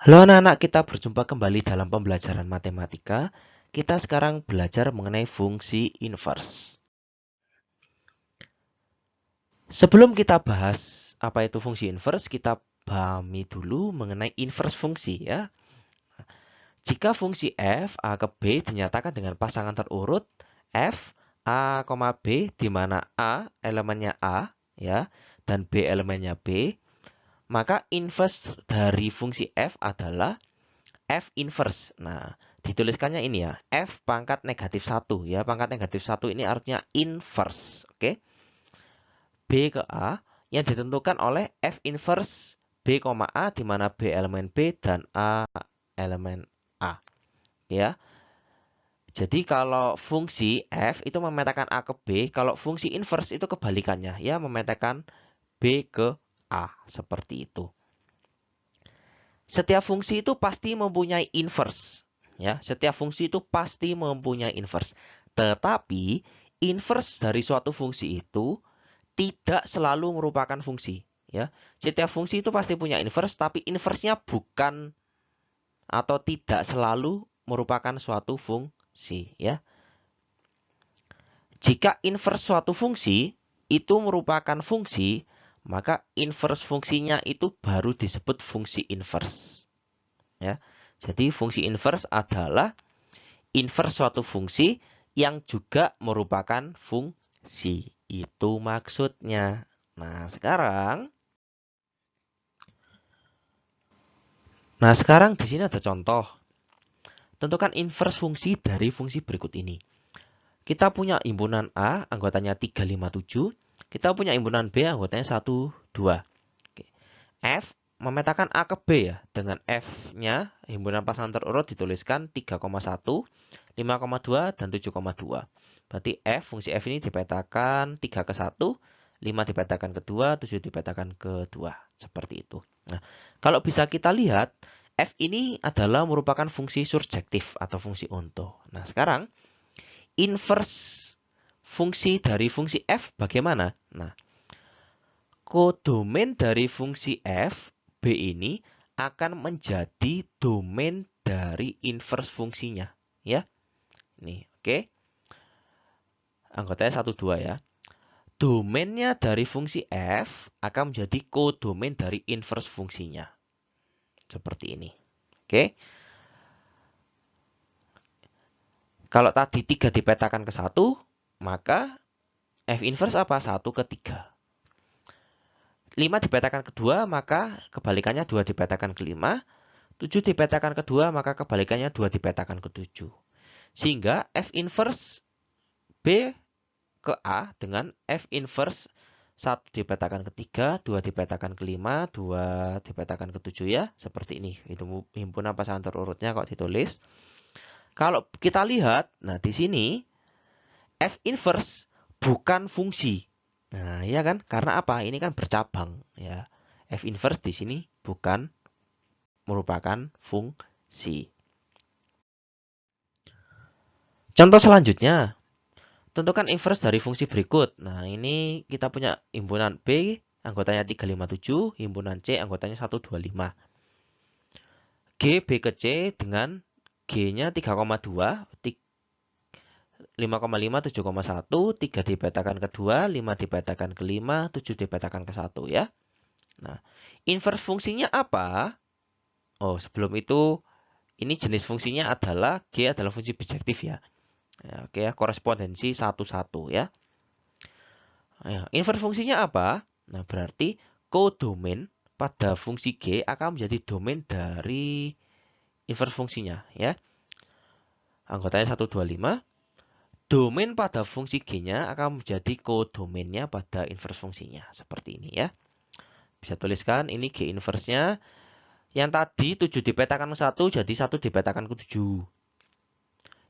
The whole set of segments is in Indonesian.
Halo anak-anak, kita berjumpa kembali dalam pembelajaran matematika. Kita sekarang belajar mengenai fungsi inverse. Sebelum kita bahas apa itu fungsi inverse, kita pahami dulu mengenai inverse fungsi ya. Jika fungsi f, a ke b dinyatakan dengan pasangan terurut f, a, b, di mana a elemennya a ya dan b elemennya b, maka inverse dari fungsi f adalah F inverse. Nah, dituliskannya ini ya, F pangkat negatif 1 ya. Pangkat negatif 1 ini artinya inverse. Oke. B ke A yang ditentukan oleh F inverse B, A di mana B elemen B dan A elemen A. Ya. Jadi kalau fungsi F itu memetakan A ke B, kalau fungsi inverse itu kebalikannya ya, memetakan B ke A seperti itu. Setiap fungsi itu pasti mempunyai inverse. Ya, setiap fungsi itu pasti mempunyai inverse. Tetapi inverse dari suatu fungsi itu tidak selalu merupakan fungsi. Ya, setiap fungsi itu pasti punya inverse, tapi inverse-nya bukan atau tidak selalu merupakan suatu fungsi. Ya, jika inverse suatu fungsi itu merupakan fungsi, maka inverse fungsinya itu baru disebut fungsi inverse. Ya, jadi fungsi inverse adalah inverse suatu fungsi yang juga merupakan fungsi. Itu maksudnya. Nah sekarang di sini ada contoh. Tentukan inverse fungsi dari fungsi berikut ini. Kita punya himpunan A, anggotanya 357. Kita punya himpunan B, anggotanya 1, 2. F memetakan A ke B ya. Dengan F-nya, himpunan pasangan terurut dituliskan 3,1, 5,2, dan 7,2. Berarti fungsi F ini dipetakan 3 ke 1, 5 dipetakan ke 2, 7 dipetakan ke 2. Seperti itu. Nah, kalau bisa kita lihat, F ini adalah merupakan fungsi surjektif atau fungsi onto. Nah, sekarang inverse fungsi dari fungsi F bagaimana? Nah, kodomain dari fungsi f, b ini akan menjadi domain dari inverse fungsinya. Ya, nih, oke. Anggotanya 1, 2 ya. Domainnya dari fungsi f akan menjadi kodomain dari inverse fungsinya. Seperti ini. Oke. Kalau tadi 3 dipetakan ke 1, maka f inverse apa? 1 ke 3. 5 dipetakan ke 2, maka kebalikannya 2 dipetakan ke 5. 7 dipetakan ke 2, maka kebalikannya 2 dipetakan ke 7. Sehingga F inverse B ke A dengan F inverse 1 dipetakan ke 3, 2 dipetakan ke 5, 2 dipetakan ke 7 ya. Seperti ini. Itu himpunan pasangan terurutnya kok ditulis. Kalau kita lihat, nah di sini F inverse bukan fungsi. Nah, iya kan? Karena apa? Ini kan bercabang ya. F inverse di sini bukan merupakan fungsi. Contoh selanjutnya, tentukan inverse dari fungsi berikut. Nah, ini kita punya himpunan B, anggotanya 357, himpunan C, anggotanya 125. G, B ke C dengan G-nya 3,2, 5,5, 7,1, 3 dipetakan ke 2, 5 dipetakan ke 5, 7 dipetakan ke 1 ya. Nah, inverse fungsinya apa? Oh, sebelum itu, ini jenis fungsinya adalah G adalah fungsi bijektif ya. Ya, oke ya, korespondensi 1-1 ya. Nah, inverse fungsinya apa? Nah, berarti kodomain pada fungsi G akan menjadi domain dari inverse fungsinya ya. Anggotanya 125. Domain pada fungsi G-nya akan menjadi kodomainnya pada inverse fungsinya. Seperti ini ya. Bisa tuliskan ini G inverse-nya. Yang tadi 7 dipetakan ke 1 jadi 1 dipetakan ke 7.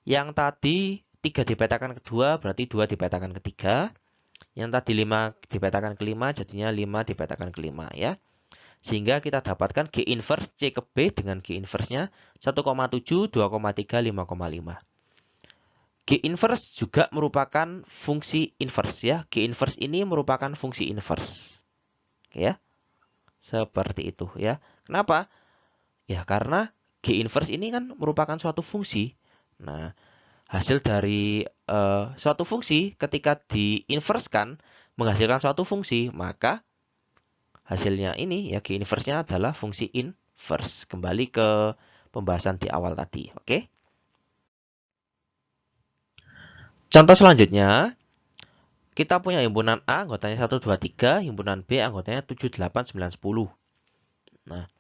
Yang tadi 3 dipetakan ke 2 berarti 2 dipetakan ke 3. Yang tadi 5 dipetakan ke 5 jadinya 5 dipetakan ke 5 ya. Sehingga kita dapatkan G inverse C ke B dengan G inverse-nya 1,7, 2,3, 5,5. G inverse juga merupakan fungsi inverse ya. G inverse ini merupakan fungsi inverse. Oke ya. Seperti itu ya. Kenapa? Ya, karena G inverse ini kan merupakan suatu fungsi. Nah, hasil dari suatu fungsi ketika diinverskan menghasilkan suatu fungsi, maka hasilnya ini ya G inverse-nya adalah fungsi inverse. Kembali ke pembahasan di awal tadi, oke? Contoh selanjutnya, kita punya himpunan A anggotanya 1, 2, 3, himpunan B anggotanya 7, 8, 9, 10. Nah,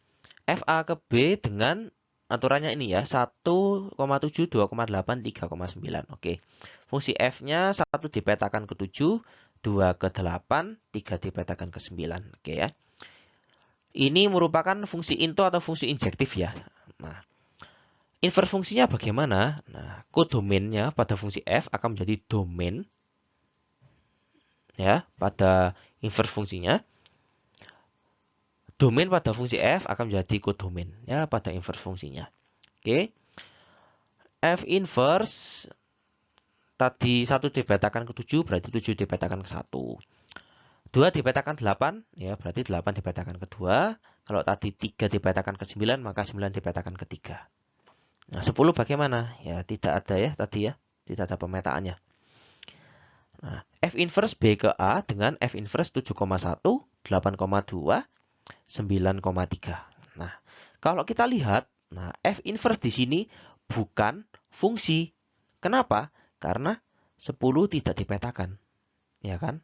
FA ke B dengan aturannya ini ya, 1,7, 2,8, 3,9. Oke. Fungsi F-nya 1 dipetakan ke 7, 2 ke 8, 3 dipetakan ke 9. Oke ya. Ini merupakan fungsi into atau fungsi injektif ya. Nah, inverse fungsinya bagaimana? Nah, kodomainnya pada fungsi F akan menjadi domain ya pada inverse fungsinya. Domain pada fungsi F akan menjadi kodomain ya pada inverse fungsinya. Oke. F inverse tadi 1 dipetakan ke 7 berarti 7 dipetakan ke 1. 2 dipetakan 8 ya berarti 8 dipetakan ke 2. Kalau tadi 3 dipetakan ke 9 maka 9 dipetakan ke 3. Nah 10 bagaimana? Ya tidak ada ya tadi ya. Tidak ada pemetaannya. Nah, F inverse B ke A dengan F inverse 7,1, 8,2, 9,3. Nah, kalau kita lihat, nah F inverse di sini bukan fungsi. Kenapa? Karena 10 tidak dipetakan, ya kan?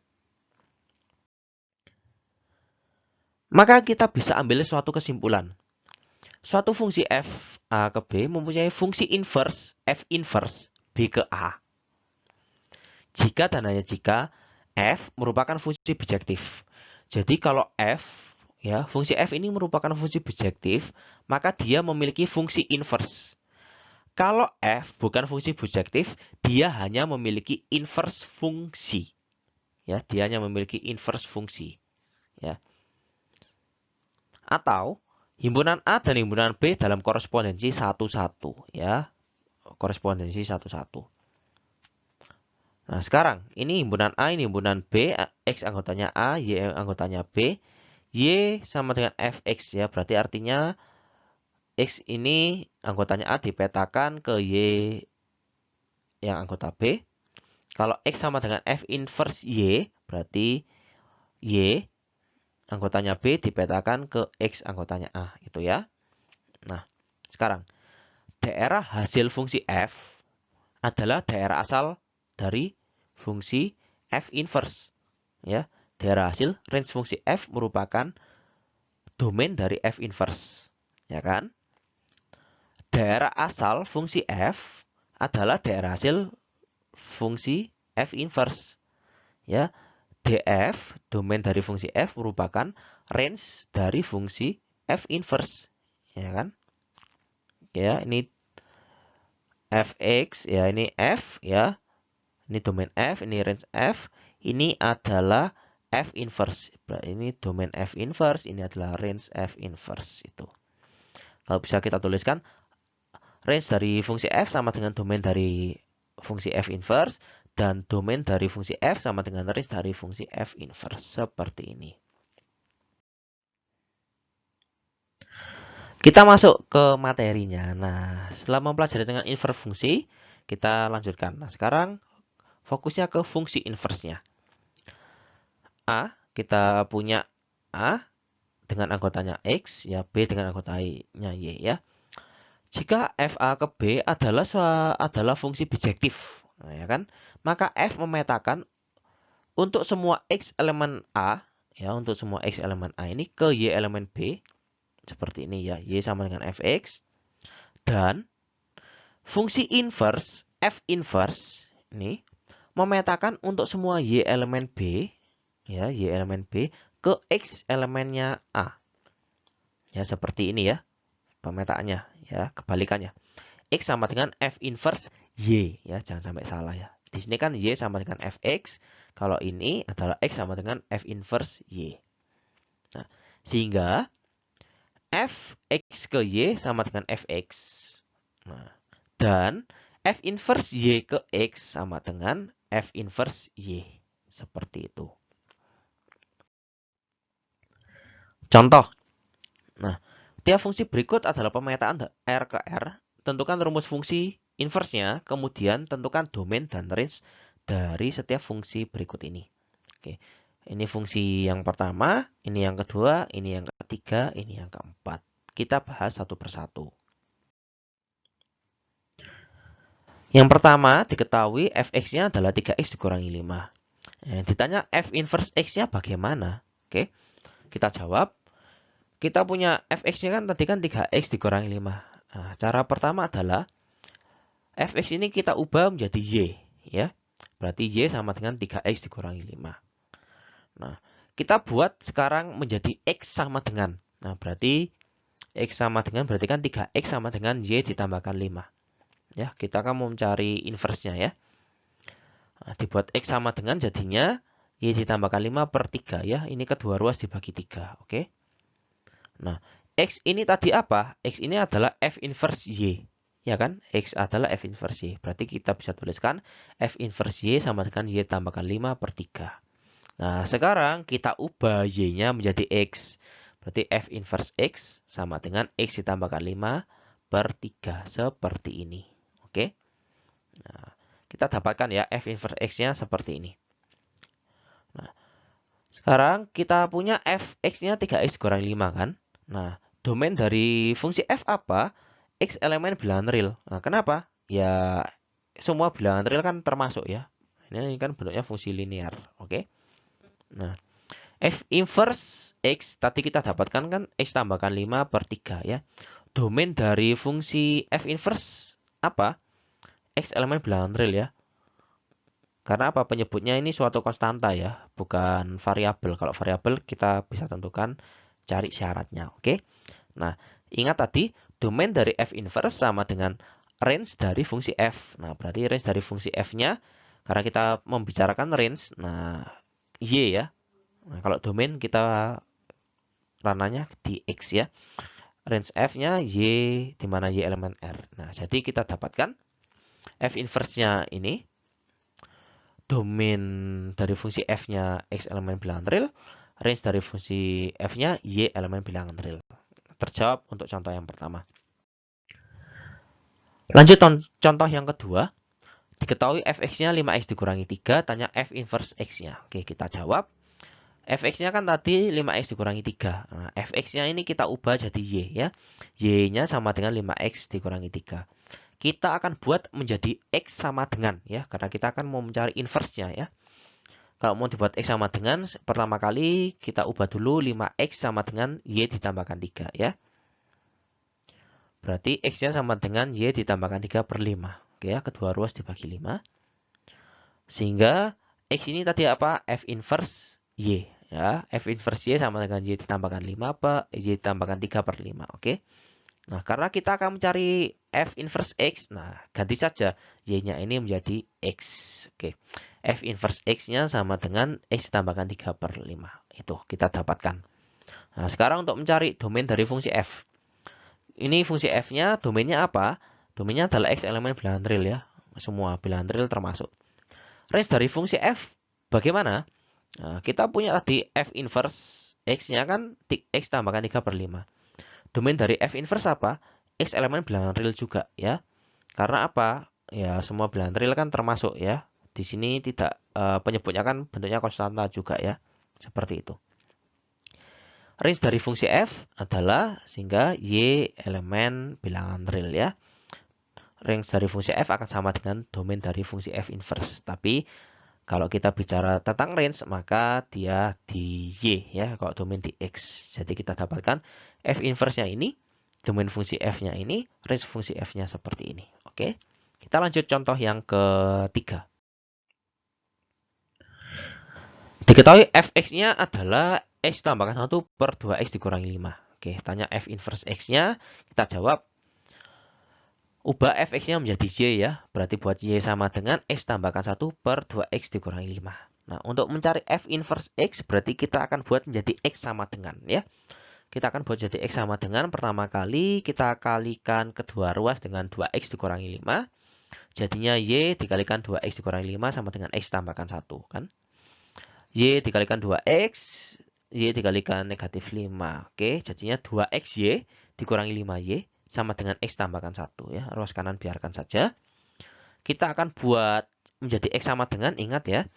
Maka kita bisa ambil suatu kesimpulan. Suatu fungsi F A ke B mempunyai fungsi inverse F inverse B ke A. Jika dan hanya jika F merupakan fungsi bijektif. Jadi kalau F ya, fungsi F ini merupakan fungsi bijektif, maka dia memiliki fungsi inverse. Kalau F bukan fungsi bijektif, dia hanya memiliki inverse fungsi. Ya, dia hanya memiliki inverse fungsi. Ya. Atau himpunan A dan himpunan B dalam korespondensi 1-1 ya. Korespondensi 1-1. Nah, sekarang ini himpunan A, ini himpunan B, X anggotanya A, Y anggotanya B. Y sama dengan Fx ya, berarti artinya X ini anggotanya A dipetakan ke Y yang anggota B. Kalau X sama dengan F inverse Y, berarti Y anggotanya B dipetakan ke X anggotanya A, gitu ya. Nah, sekarang daerah hasil fungsi F adalah daerah asal dari fungsi F inverse. Ya, daerah hasil range fungsi F merupakan domain dari F inverse. Ya kan? Daerah asal fungsi F adalah daerah hasil fungsi F inverse. Ya, df, domain dari fungsi f merupakan range dari fungsi f inverse. Ya kan? Ya, ini fx, ya ini f, ya. Ini domain f, ini range f. Ini adalah f inverse. Ini domain f inverse, ini adalah range f inverse itu. Kalau bisa kita tuliskan, range dari fungsi f sama dengan domain dari fungsi f inverse, dan domain dari fungsi f sama dengan range dari fungsi f inverse. Seperti ini. Kita masuk ke materinya. Nah, setelah mempelajari dengan inverse fungsi, kita lanjutkan. Nah, sekarang fokusnya ke fungsi inverse-nya. A, kita punya A dengan anggotanya X, ya B dengan anggotanya Y, ya. Jika FA ke B adalah fungsi bijektif, nah, ya kan? Maka F memetakan untuk semua X elemen A, ya, untuk semua X elemen A ini ke Y elemen B, seperti ini ya, Y sama dengan Fx, dan fungsi inverse F inverse ini memetakan untuk semua Y elemen B, ya, Y elemen B ke X elemennya A. Ya, seperti ini ya pemetaannya, ya, kebalikannya. X sama dengan F inverse Y, ya, jangan sampai salah ya. Di sini kan Y sama dengan Fx, kalau ini adalah X sama dengan F inverse Y. Nah, sehingga Fx ke Y sama dengan Fx. Nah, dan F inverse Y ke X sama dengan F inverse Y. Seperti itu. Contoh. Nah, Setiap fungsi berikut adalah pemetaan R ke R. Tentukan rumus fungsi inverse-nya, kemudian tentukan domain dan range dari setiap fungsi berikut ini. Oke. Ini fungsi yang pertama, ini yang kedua, ini yang ketiga, ini yang keempat. Kita bahas satu persatu. Yang pertama, diketahui fx-nya adalah 3x dikurangi 5. Ditanya f inverse x-nya bagaimana? Oke, kita jawab. Kita punya fx-nya kan tadi kan 3x dikurangi 5. Nah, cara pertama adalah fx ini kita ubah menjadi y. Ya. Berarti y sama dengan 3x dikurangi 5. Nah, kita buat sekarang menjadi x sama dengan. Nah, berarti x sama dengan berarti kan 3x sama dengan y ditambahkan 5. Ya, kita akan mau mencari inverse-nya ya. Nah, dibuat x sama dengan jadinya y ditambahkan 5 per 3 ya. Ini kedua ruas dibagi 3. Oke. Nah, x ini tadi apa? X ini adalah f inverse y. Ya kan? X adalah f inverse y. Berarti kita bisa tuliskan f inverse y sama dengan y tambahkan 5 per 3. Nah, sekarang kita ubah y-nya menjadi x. Berarti f inverse x sama dengan x ditambahkan 5 per 3. Seperti ini. Oke. Nah, kita dapatkan ya f inverse x-nya seperti ini. Nah, sekarang kita punya fx-nya 3x kurang 5 kan? Nah, domain dari fungsi f apa? X elemen bilangan real. Nah, kenapa? Ya, semua bilangan real kan termasuk ya. Ini kan bentuknya fungsi linear. Oke. Nah, f inverse x tadi kita dapatkan kan x tambahkan 5 per 3 ya. Domain dari fungsi f inverse apa? X elemen bilangan real ya. Karena apa? Penyebutnya ini suatu konstanta ya, bukan variabel. Kalau variabel kita bisa tentukan cari syaratnya, oke? Nah, ingat tadi domain dari f inverse sama dengan range dari fungsi f. Nah, berarti range dari fungsi f-nya karena kita membicarakan range, nah y ya. Nah, kalau domain kita rananya di x ya. Range f-nya y di mana y elemen r. Nah, jadi kita dapatkan f inverse-nya ini domain dari fungsi f-nya x elemen bilangan real, range dari fungsi f-nya y elemen bilangan real. Terjawab untuk contoh yang pertama. Lanjut contoh yang kedua. Diketahui fx-nya 5x dikurangi 3, tanya f inverse x-nya. Oke, kita jawab. Fx-nya kan tadi 5x dikurangi 3. Nah, fx-nya ini kita ubah jadi y ya. Y-nya sama dengan 5x dikurangi 3. Kita akan buat menjadi x sama dengan ya, karena kita akan mau mencari inverse-nya ya. Kalau mau dibuat x sama dengan, pertama kali kita ubah dulu 5x sama dengan y ditambahkan 3 ya. Berarti x-nya sama dengan y ditambahkan 3 per 5. Oke ya, kedua ruas dibagi 5. Sehingga x ini tadi apa? F inverse y ya. F inverse y sama dengan y ditambahkan 5 per y ditambahkan 3 per 5. Oke. Nah, karena kita akan mencari f inverse x, nah ganti saja y-nya ini menjadi x. Oke. F inverse x-nya sama dengan x tambahkan 3 per 5. Itu kita dapatkan. Nah, sekarang untuk mencari domain dari fungsi f. Ini fungsi f-nya, domainnya apa? Domainnya adalah x elemen bilangan real ya. Semua bilangan real termasuk. Range dari fungsi f bagaimana? Nah, kita punya tadi f inverse x-nya kan x tambahkan 3 per 5. Domain dari f inverse apa? X elemen bilangan real juga ya. Karena apa? Ya, semua bilangan real kan termasuk ya. Di sini tidak penyebutnya kan bentuknya konstanta juga ya. Seperti itu. Range dari fungsi f adalah sehingga y elemen bilangan real ya. Range dari fungsi f akan sama dengan domain dari fungsi f inverse. Tapi kalau kita bicara tentang range maka dia di y ya. Kalau domain di x. Jadi kita dapatkan f inverse-nya ini, domain fungsi f-nya ini, range fungsi f-nya seperti ini. Oke. Kita lanjut contoh yang ketiga. Diketahui fx-nya adalah x tambahkan 1 per 2x dikurangi 5. Oke, tanya f inverse x-nya, kita jawab. Ubah fx-nya menjadi y ya. Berarti buat y sama dengan x tambahkan 1 per 2x dikurangi 5. Nah, untuk mencari f inverse x, berarti kita akan buat menjadi x sama dengan ya. Kita akan buat jadi x sama dengan, pertama kali kita kalikan kedua ruas dengan 2x dikurangi 5. Jadinya y dikalikan 2x dikurangi 5 sama dengan x tambahkan 1 kan. Y dikalikan 2x, y dikalikan negatif 5. Oke, jadinya 2xy dikurangi 5Y sama dengan X tambahkan 1 ya. Ruas kanan biarkan saja. Kita akan buat menjadi X sama dengan, ingat ya.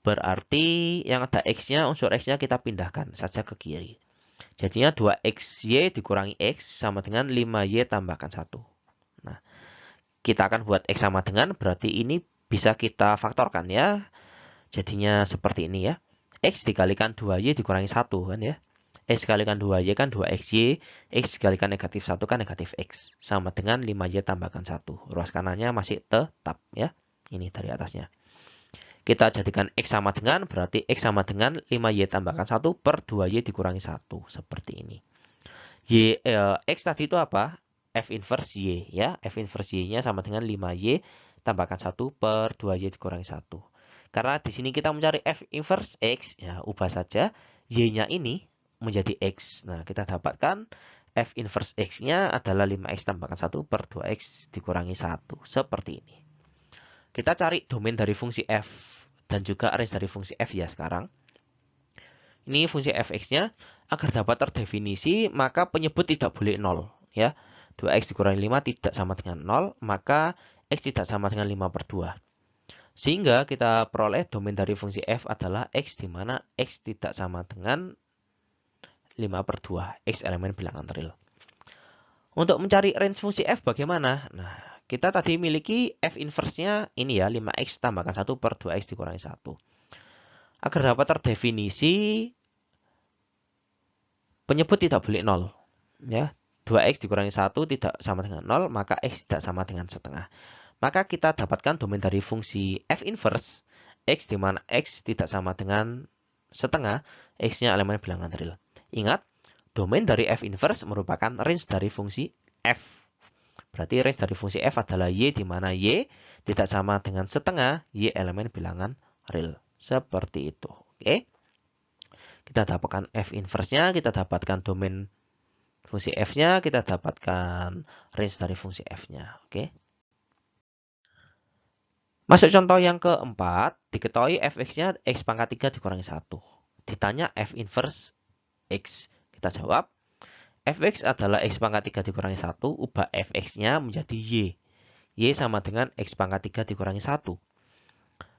Berarti yang ada X-nya, unsur X-nya kita pindahkan saja ke kiri. Jadinya 2XY dikurangi X sama dengan 5Y tambahkan 1. Nah, kita akan buat X sama dengan, berarti ini bisa kita faktorkan ya. Jadinya seperti ini ya. X dikalikan 2Y dikurangi 1 kan ya. X dikalikan 2Y kan 2XY. X dikalikan negatif 1 kan negatif X. Sama dengan 5Y tambahkan 1. Ruas kanannya masih tetap ya. Ini dari atasnya. Kita jadikan X sama dengan, berarti X sama dengan 5Y tambahkan 1 per 2Y dikurangi 1. Seperti ini. X tadi itu apa? F inverse Y ya. F inverse Y-nya sama dengan 5Y tambahkan 1 per 2Y dikurangi 1. Karena di sini kita mencari F inverse X, ya ubah saja Y-nya ini menjadi X. Nah, kita dapatkan F inverse X-nya adalah 5X tambahkan 1 per 2X dikurangi 1. Seperti ini. Kita cari domain dari fungsi F dan juga range dari fungsi F ya sekarang. Ini fungsi fx-nya. Agar dapat terdefinisi, maka penyebut tidak boleh 0. Ya. 2x dikurangi 5 tidak sama dengan 0, maka x tidak sama dengan 5 per 2. Sehingga kita peroleh domain dari fungsi f adalah x, di mana x tidak sama dengan 5 per 2. X elemen bilangan real. Untuk mencari range fungsi f bagaimana? Nah, kita tadi miliki f inverse-nya ini ya, 5x tambahkan 1 per 2x dikurangi 1. Agar dapat terdefinisi, penyebut tidak boleh 0. Ya, 2x dikurangi 1 tidak sama dengan 0, maka x tidak sama dengan setengah. Maka kita dapatkan domain dari fungsi f inverse, x di mana x tidak sama dengan setengah, x-nya elemen bilangan real. Ingat, domain dari f inverse merupakan range dari fungsi f. Berarti range dari fungsi f adalah y, di mana y tidak sama dengan setengah, y elemen bilangan real. Seperti itu. Oke. Kita dapatkan f inverse-nya, kita dapatkan domain fungsi f-nya, kita dapatkan range dari fungsi f-nya. Oke. Masuk contoh yang keempat, diketahui fx-nya x pangkat 3 dikurangi 1. Ditanya f inverse x. Kita jawab, fx adalah x pangkat 3 dikurangi 1, ubah fx-nya menjadi y. Y sama dengan x pangkat 3 dikurangi 1.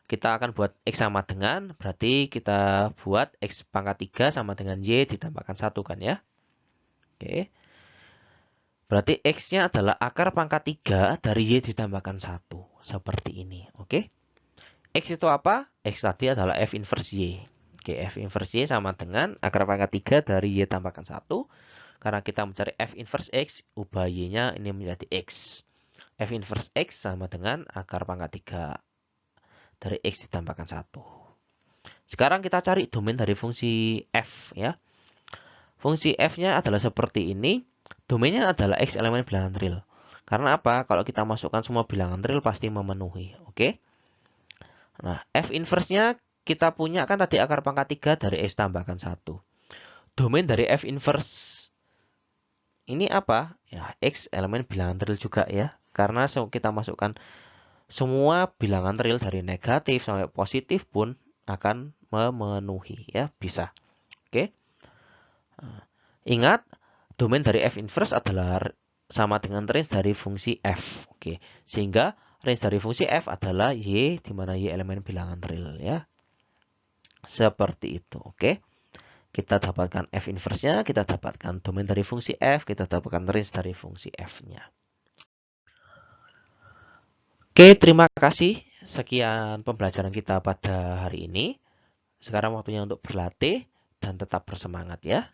Kita akan buat x sama dengan, berarti kita buat x pangkat 3 sama dengan y ditambahkan 1 kan ya. Oke. Berarti x-nya adalah akar pangkat 3 dari y ditambahkan 1. Seperti ini. Oke. X itu apa? X tadi adalah f inverse y. Oke, f inverse y sama dengan akar pangkat 3 dari y tambahkan 1. Karena kita mencari f inverse x, ubah y-nya ini menjadi x. F inverse x sama dengan akar pangkat 3 dari x ditambahkan 1. Sekarang kita cari domain dari fungsi f ya. Fungsi f-nya adalah seperti ini. Domainnya adalah x elemen bilangan real. Karena apa? Kalau kita masukkan semua bilangan real pasti memenuhi. Oke. Nah, f inverse-nya kita punya kan tadi akar pangkat 3 dari x tambahkan 1. Domain dari f inverse ini apa? Ya, x elemen bilangan real juga ya. Karena kita masukkan semua bilangan real dari negatif sampai positif pun akan memenuhi ya, bisa. Oke. Ingat, domain dari f inverse adalah sama dengan range dari fungsi f. Oke. Sehingga range dari fungsi f adalah y, di mana y elemen bilangan real ya. Seperti itu, oke. Kita dapatkan f inverse-nya, kita dapatkan domain dari fungsi f, kita dapatkan range dari fungsi f-nya. Oke, terima kasih. Sekian pembelajaran kita pada hari ini. Sekarang waktunya untuk berlatih dan tetap bersemangat ya.